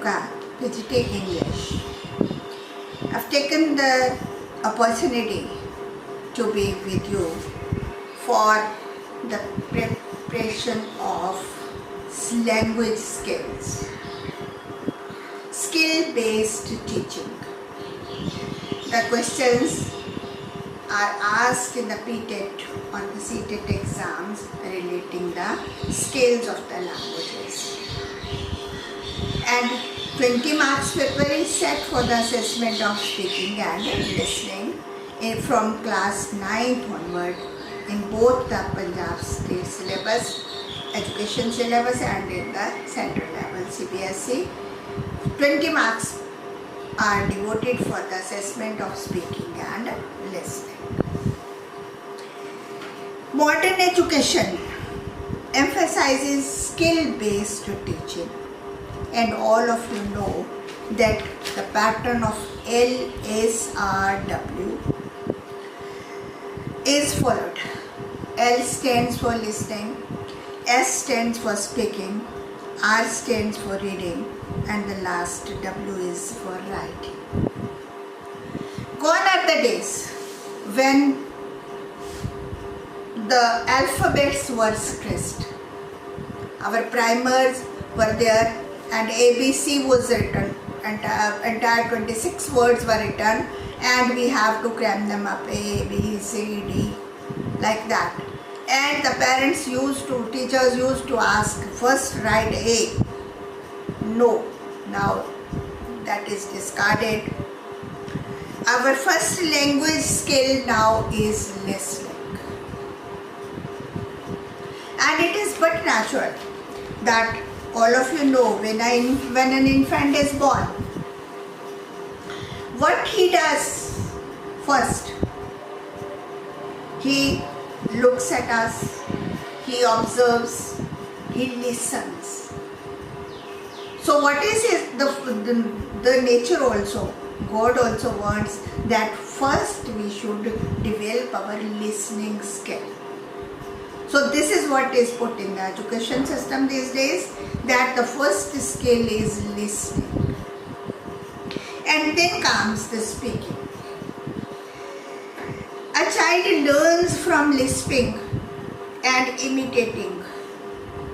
Renuka, Digital English. I've taken the opportunity to be with you for the preparation of language skills, skill-based teaching. The questions are asked in the PTET or the CTET exams relating the skills of the languages. And 20 marks paper is set for the assessment of speaking and listening from class 9th onward in both the Punjab state syllabus, education syllabus and in the central level CBSE. 20 marks are devoted for the assessment of speaking and listening. Modern education emphasizes skill-based teaching, and all of you know that the pattern of LSRW is followed. L stands for listening, S stands for speaking, R stands for reading, and the last W is for writing. Gone are the days when the alphabets were stressed. Our primers were there and ABC was written, and entire 26 words were written, and we have to cram them up, A, B, C, D, like that. And the teachers used to ask, first write A. No, now that is discarded. Our first language skill now is listening. And it is but natural that all of you know when an infant is born, what he does first, he looks at us, he observes, he listens. So what is the nature also? God also wants that first we should develop our listening skill. So this is what is put in the education system these days, that the first skill is listening. And then comes the speaking. A child learns from lisping and imitating.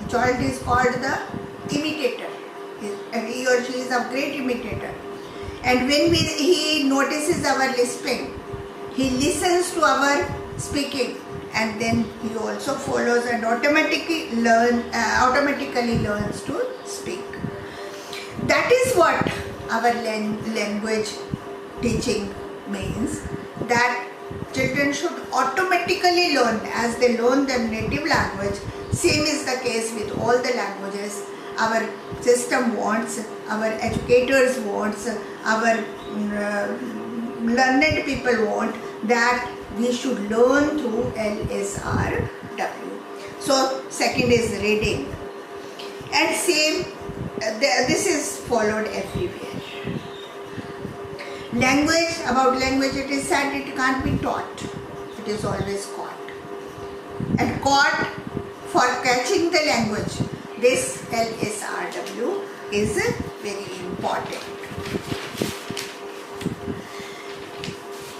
The child is called the imitator. He or she is a great imitator. And when he notices our lisping, he listens to our speaking, and then he also follows and automatically learns to speak. That is what our language teaching means, that children should automatically learn as they learn their native language. Same is the case with all the languages. Our system wants, our educators wants, our learned people want that we should learn through LSRW. So second is reading, and same this is followed everywhere. Language, it is said it can't be taught, it is always caught. And caught, for catching the language, this LSRW is very important.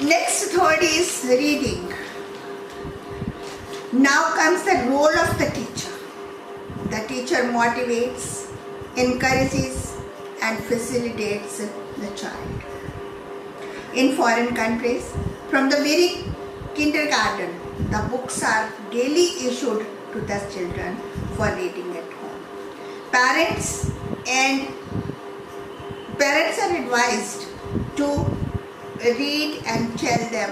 Next, third is reading. Now comes the role of the teacher. The teacher motivates, encourages and facilitates the child. In foreign countries, from the very kindergarten, the books are daily issued to the children for reading at home. Parents are advised to read and tell them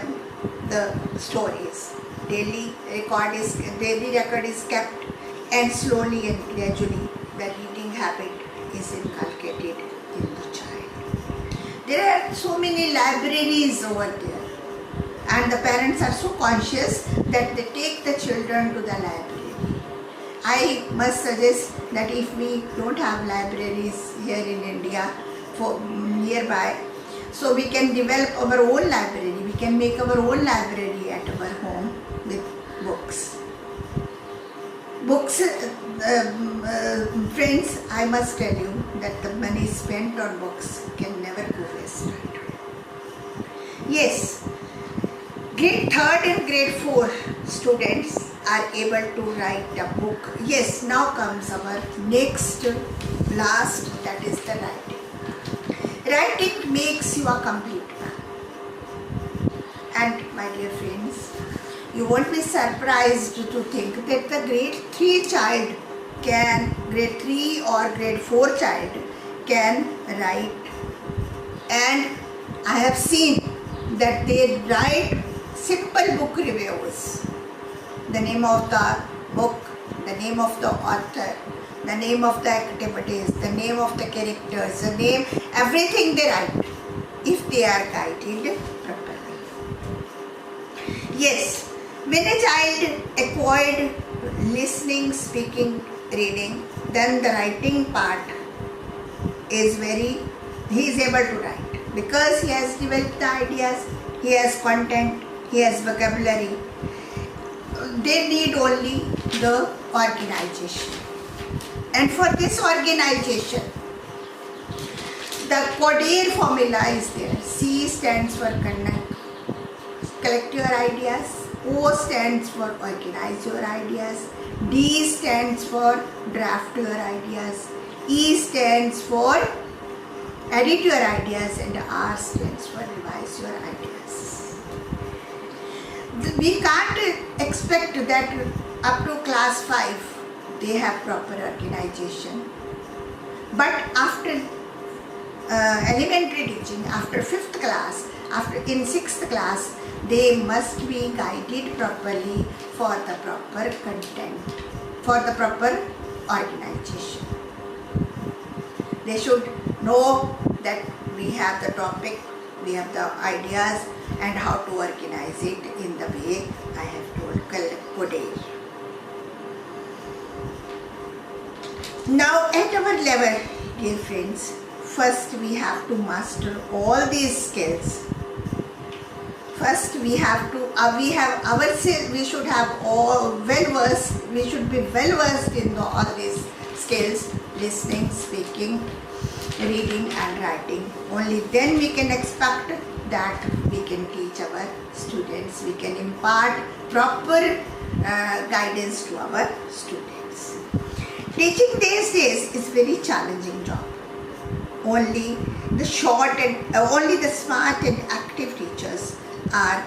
the stories. Daily record is kept, and slowly and gradually the reading habit is inculcated in the child. There are so many libraries over there, and the parents are so conscious that they take the children to the library. I must suggest that if we don't have libraries here in India for nearby, so we can develop our own library. We can make our own library at our home with books. Friends, I must tell you that the money is spent on books can never go wasted. Yes, grade 3rd and grade 4 students are able to write a book. Yes, now comes our next, last, that is the writing. Writing makes you a complete man. And my dear friends, you won't be surprised to think that the grade 3 child grade 3 or grade 4 child can write. And I have seen that they write simple book reviews. The name of the book, the name of the author, the name of the activities, the name of the characters, the name, everything they write, if they are guided properly. Yes, when a child acquired listening, speaking, reading, then the writing part is he is able to write because he has developed the ideas, he has content, he has vocabulary. They need only the organization. And for this organization, the CODER formula is there. C stands for collect your ideas. O stands for organize your ideas. D stands for draft your ideas. E stands for edit your ideas. And R stands for revise your ideas. We can't expect that up to class 5 they have proper organization. But after elementary teaching, after 5th class, in 6th class, they must be guided properly for the proper content, for the proper organization. They should know that we have the topic, we have the ideas, and how to organize it in the way I have told CODER. Now at our level, dear friends, first we have to master all these skills. First we have to, we should have we should be well versed in all these skills, listening, speaking, reading and writing. Only then we can expect that we can teach our students, we can impart proper guidance to our students. Teaching these days is very challenging job. Only the smart and active teachers are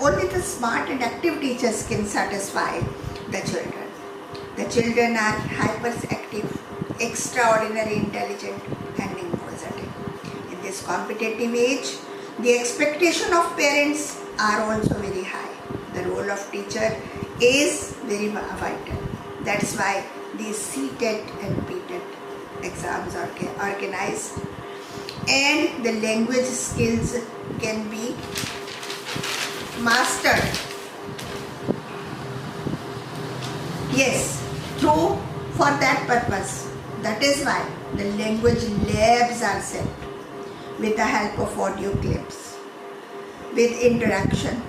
only the smart and active teachers can satisfy the children. The children are hyperactive, extraordinary intelligent and inquisitive. In this competitive age, the expectation of parents are also very high. The role of teacher is very vital. That's why these CTET and PTET exams are organized, and the language skills can be mastered. Yes, for that purpose. That is why the language labs are set with the help of audio clips. With interaction,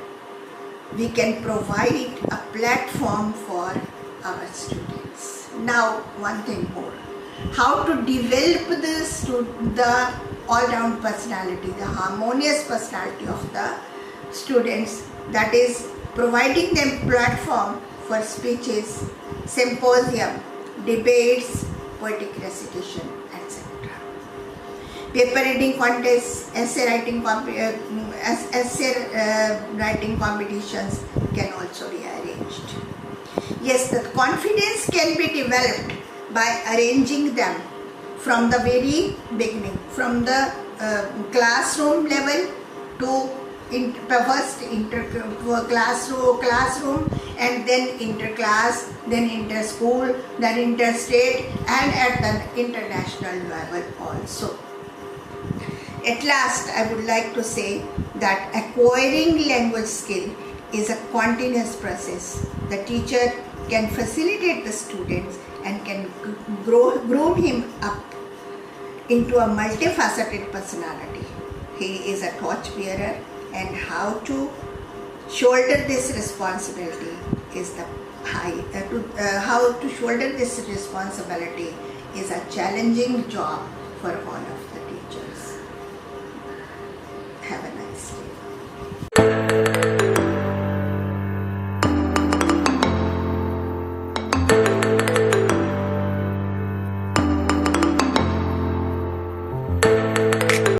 we can provide a platform for our students. Now, one thing more. How to develop the all-round personality, the harmonious personality of the students, that is providing them platform for speeches, symposium, debates, poetic recitation, etc. Paper reading contests, essay writing competitions can also be arranged. Yes, the confidence can be developed by arranging them from the very beginning, from the classroom level to classroom, and then interclass, then inter-school, then interstate, and at the international level also. At last, I would like to say that acquiring language skill is a continuous process. The teacher can facilitate the students and can groom him up into a multifaceted personality. He is a torch bearer, and how to shoulder this responsibility is is a challenging job for all of the teachers. Have a nice day.